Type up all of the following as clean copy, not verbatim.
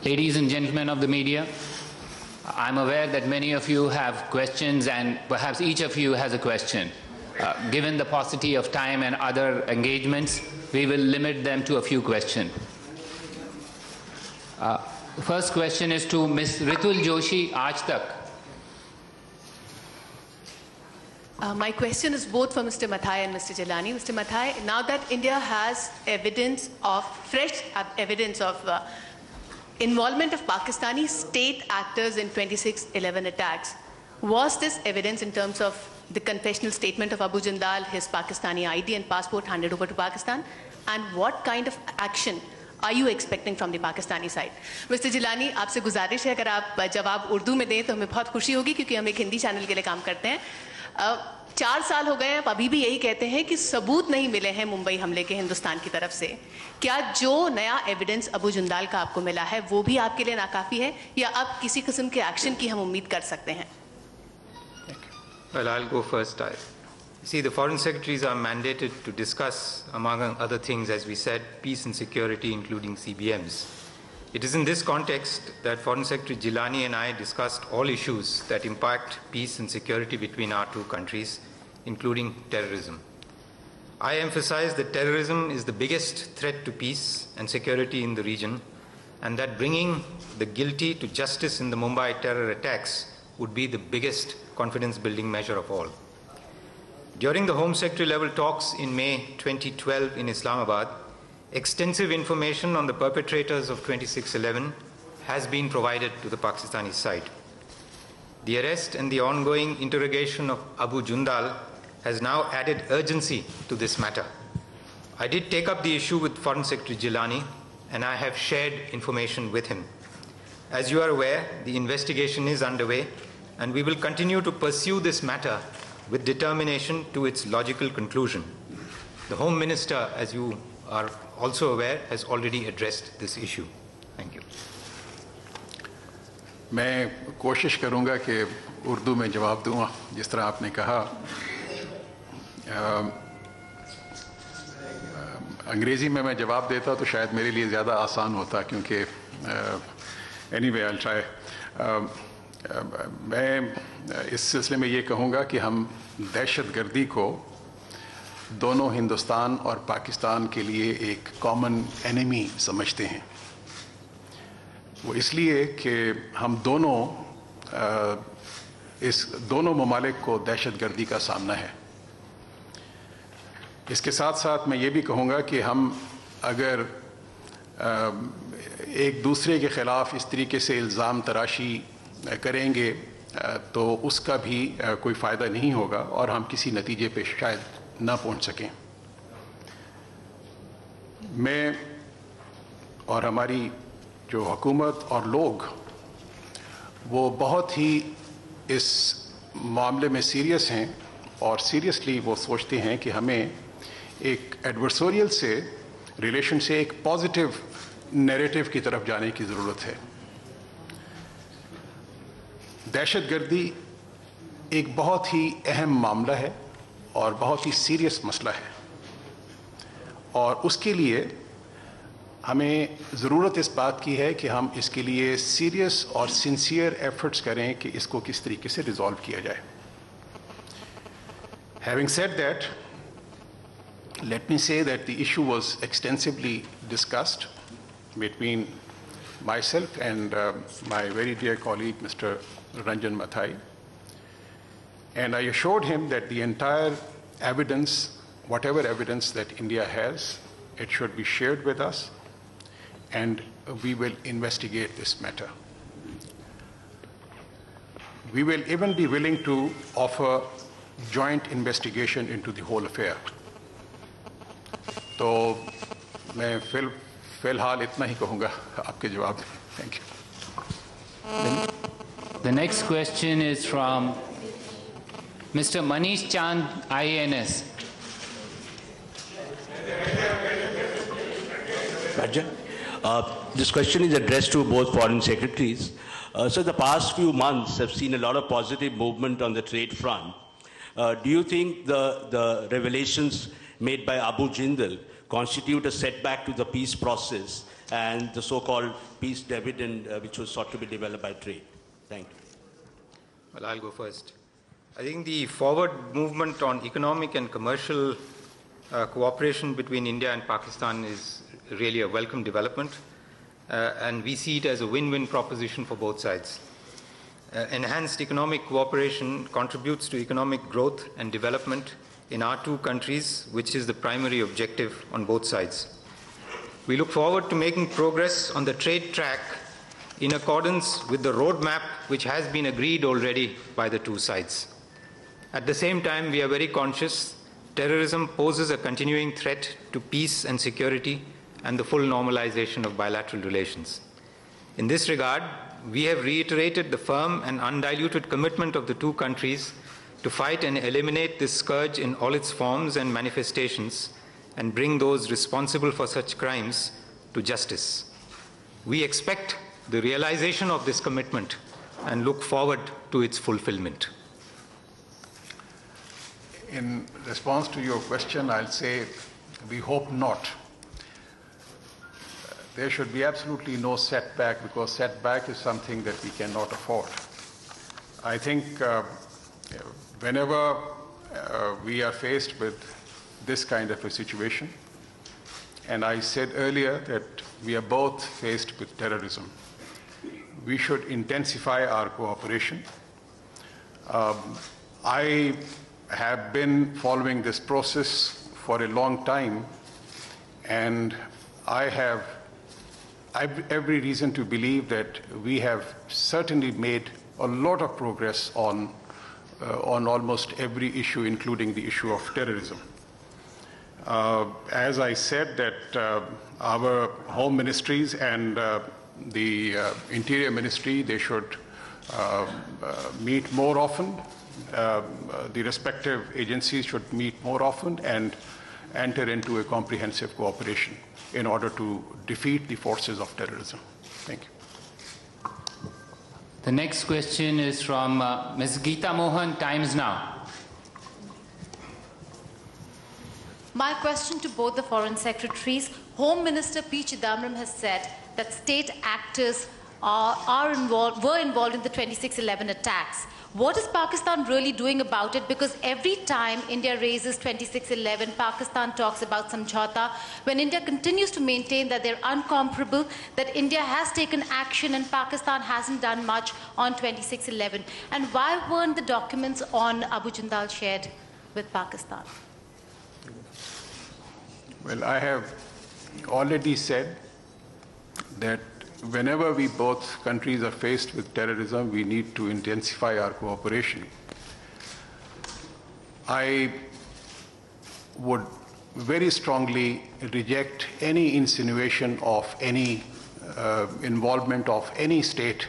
Ladies and gentlemen of the media, I'm aware that many of you have questions and perhaps each of you has a question. Given the paucity of time and other engagements, we will limit them to a few questions. The first question is to Ms. Ritul Joshi, Aaj Tak. My question is both for Mr. Mathai and Mr. Jilani. Mr. Mathai, now that India has fresh evidence of involvement of Pakistani state actors in 26/11 attacks, was this evidence in terms of the confessional statement of Abu Jindal, his Pakistani ID and passport handed over to Pakistan, and what kind of action are you expecting from the Pakistani side? Mr. Jilani, आपसे गुजारिश है अगर आप जवाब उर्दू में दें तो हमें बहुत खुशी होगी क्योंकि हम एक हिंदी चैनल के लिए काम करते हैं। 4 साल हो गए, आप अभी भी यही कहते हैं कि सबूत नहीं मिले हैं मुंबई हमले के हिंदुस्तान की तरफ से। क्या जो नया एविडेंस अबू जिंदाल का आपको मिला है वो भी आपके लिए नाकाफी है या अब किसी किस्म के एक्शन की हम उम्मीद कर सकते हैं? Well, I'll go first. See, the foreign secretaries are mandated to discuss, among other things, as we said, peace and security, including CBMs. It is in this context that Foreign Secretary Jilani and I discussed all issues that impact peace and security between our two countries, including terrorism. I emphasized that terrorism is the biggest threat to peace and security in the region, and that bringing the guilty to justice in the Mumbai terror attacks would be the biggest confidence-building measure of all. During the Home Secretary level talks in May 2012 in Islamabad, extensive information on the perpetrators of 26/11 has been provided to the Pakistani side. The arrest and the ongoing interrogation of Abu Jindal has now added urgency to this matter. I did take up the issue with Foreign Secretary Jilani and I have shared information with him. As you are aware, the investigation is underway and we will continue to pursue this matter with determination to its logical conclusion. The Home Minister, as you are also aware, has already addressed this issue. Thank you. मैं कोशिश करूंगा कि उर्दू में जवाब दूं जिस तरह आपने कहा। अंग्रेज़ी में मैं जवाब देता तो शायद मेरे लिए ज़्यादा आसान होता क्योंकि anyway I'll try. मैं इस सिलसिले में ये कहूँगा कि हम दहशतगर्दी को दोनों हिंदुस्तान और पाकिस्तान के लिए एक कॉमन एनिमी समझते हैं। वो इसलिए कि हम दोनों ममालिक को दहशतगर्दी का सामना है। इसके साथ साथ मैं ये भी कहूँगा कि हम अगर एक दूसरे के ख़िलाफ़ इस तरीके से इल्ज़ाम तराशी करेंगे तो उसका भी कोई फ़ायदा नहीं होगा और हम किसी नतीजे पे शायद ना पहुँच सकें। मैं और हमारी जो हुकूमत और लोग वो बहुत ही इस मामले में सीरियस हैं और सीरियसली वो सोचते हैं कि हमें एक एडवर्सोरियल से रिलेशन से एक पॉजिटिव नैरेटिव की तरफ जाने की ज़रूरत है। दहशतगर्दी एक बहुत ही अहम मामला है और बहुत ही सीरियस मसला है और उसके लिए हमें ज़रूरत इस बात की है कि हम इसके लिए सीरियस और सिंसियर एफर्ट्स करें कि इसको किस तरीके से रिजॉल्व किया जाए। Having said that, let me say that the issue was extensively discussed between myself and my very dear colleague, Mr. Ranjan Mathai. And I assured him that the entire evidence, whatever evidence that India has, it should be shared with us, and we will investigate this matter. We will even be willing to offer joint investigation into the whole affair. तो मैं फिलहाल इतना ही कहूँगा आपके जवाब में। Thank you. The next question is from Mr. Manish Chand, IANS. This question is addressed to both foreign secretaries. So the past few months have seen a lot of positive movement on the trade front. Do you think the revelations made by Abu Jindal constitute a setback to the peace process and the so-called peace dividend which was sought to be developed by trade? Thank you. Well, I'll go first. I think the forward movement on economic and commercial cooperation between India and Pakistan is really a welcome development, and we see it as a win-win proposition for both sides. Enhanced economic cooperation contributes to economic growth and development in our two countries, which is the primary objective on both sides. We look forward to making progress on the trade track in accordance with the roadmap which has been agreed already by the two sides. At the same time, we are very conscious terrorism poses a continuing threat to peace and security and the full normalization of bilateral relations. In this regard, we have reiterated the firm and undiluted commitment of the two countries to fight and eliminate this scourge in all its forms and manifestations and bring those responsible for such crimes to justice. We expect the realization of this commitment and look forward to its fulfillment. In response to your question, I'll say we hope not. There should be absolutely no setback, because setback is something that we cannot afford. I think whenever we are faced with this kind of a situation, and I said earlier that we are both faced with terrorism, we should intensify our cooperation. I have been following this process for a long time, and I have every reason to believe that we have certainly made a lot of progress on almost every issue, including the issue of terrorism. As I said, that our home ministries and the Interior Ministry, they should meet more often. The respective agencies should meet more often and enter into a comprehensive cooperation in order to defeat the forces of terrorism. Thank you. The next question is from Ms. Geeta Mohan, Times Now. My question to both the foreign secretaries: Home Minister P. Chidambaram has said that state actors were involved in the 26/11 attacks. What is Pakistan really doing about it? Because every time India raises 26/11, Pakistan talks about Samjhauta. When India continues to maintain that they're uncomparable, that India has taken action and Pakistan hasn't done much on 26/11. And why weren't the documents on Abu Jindal shared with Pakistan? Well, I have already said that whenever we both countries are faced with terrorism, we need to intensify our cooperation. I would very strongly reject any insinuation of any involvement of any state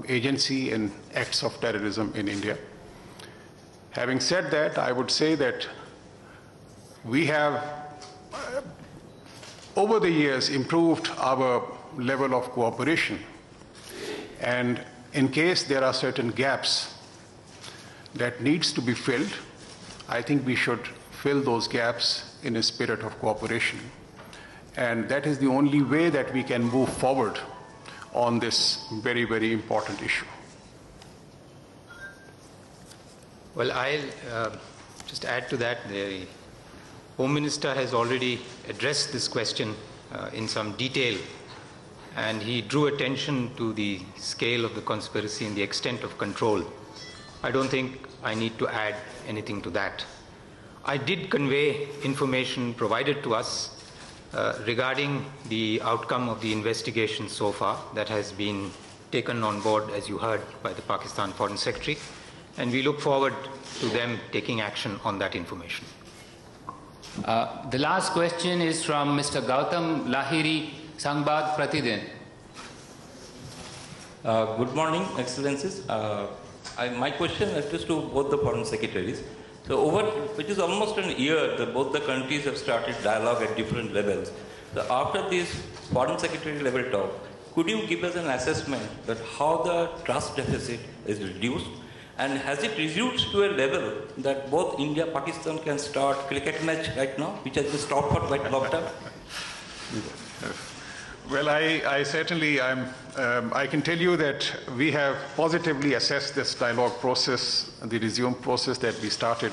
agency in acts of terrorism in India. Having said that, I would say that we have over the years improved our level of cooperation, and in case there are certain gaps that needs to be filled, I think we should fill those gaps in a spirit of cooperation, and that is the only way that we can move forward on this very, very important issue. Well, I'll just add to that. The Home Minister has already addressed this question in some detail, and he drew attention to the scale of the conspiracy and the extent of control. I don't think I need to add anything to that. I did convey information provided to us regarding the outcome of the investigation so far that has been taken on board, as you heard, by the Pakistan Foreign Secretary, and we look forward to them taking action on that information. The last question is from Mr. Gautam Lahiri, Sangbad Pratidin. Good morning, Excellencies. My question is to both the foreign secretaries. So which is almost an year that both the countries have started dialogue at different levels. So after this foreign secretary level talk, could you give us an assessment that how the trust deficit is reduced, and has it reduced to a level that both India and Pakistan can start cricket match right now, which has been stopped for quite a long time? Well, I certainly, I can tell you that we have positively assessed this dialogue process, the resume process that we started,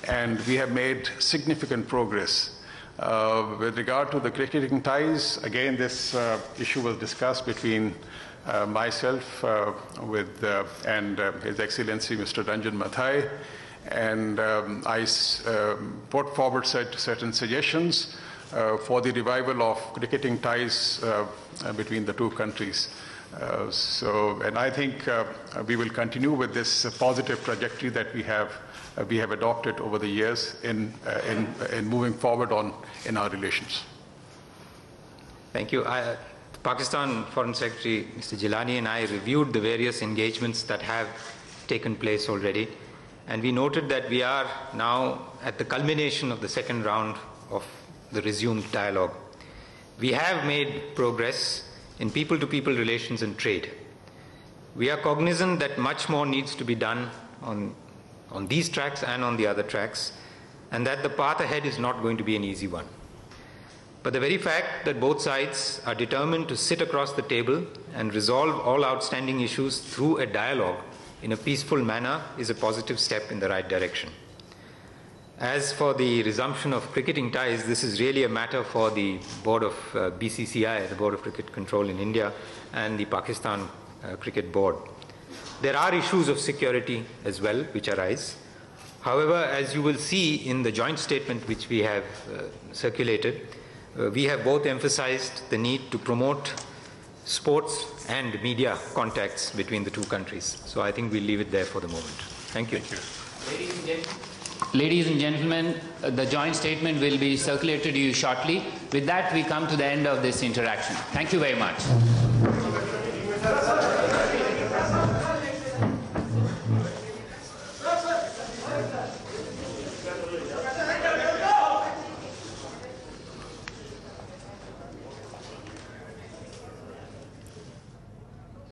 and we have made significant progress. With regard to the cricketing ties, again, this issue was discussed between myself and His Excellency Mr. Ranjan Mathai, and I put forward certain suggestions for the revival of cricketing ties between the two countries. And I think we will continue with this positive trajectory that we have adopted over the years in moving forward in our relations. Thank you. Pakistan Foreign Secretary Mr. Jilani and I reviewed the various engagements that have taken place already, and we noted that we are now at the culmination of the second round of the resumed dialogue. We have made progress in people-to-people relations and trade. We are cognizant that much more needs to be done on these tracks and on the other tracks, and that the path ahead is not going to be an easy one. But the very fact that both sides are determined to sit across the table and resolve all outstanding issues through a dialogue in a peaceful manner is a positive step in the right direction. As for the resumption of cricketing ties, this is really a matter for the board of BCCI, the Board of Cricket Control in India, and the Pakistan Cricket Board. There are issues of security as well which arise. However, as you will see in the joint statement which we have circulated, we have both emphasized the need to promote sports and media contacts between the two countries. So I think we'll leave it there for the moment. Thank you. Thank you. Ladies and gentlemen, the joint statement will be circulated to you shortly. With that, we come to the end of this interaction. Thank you very much.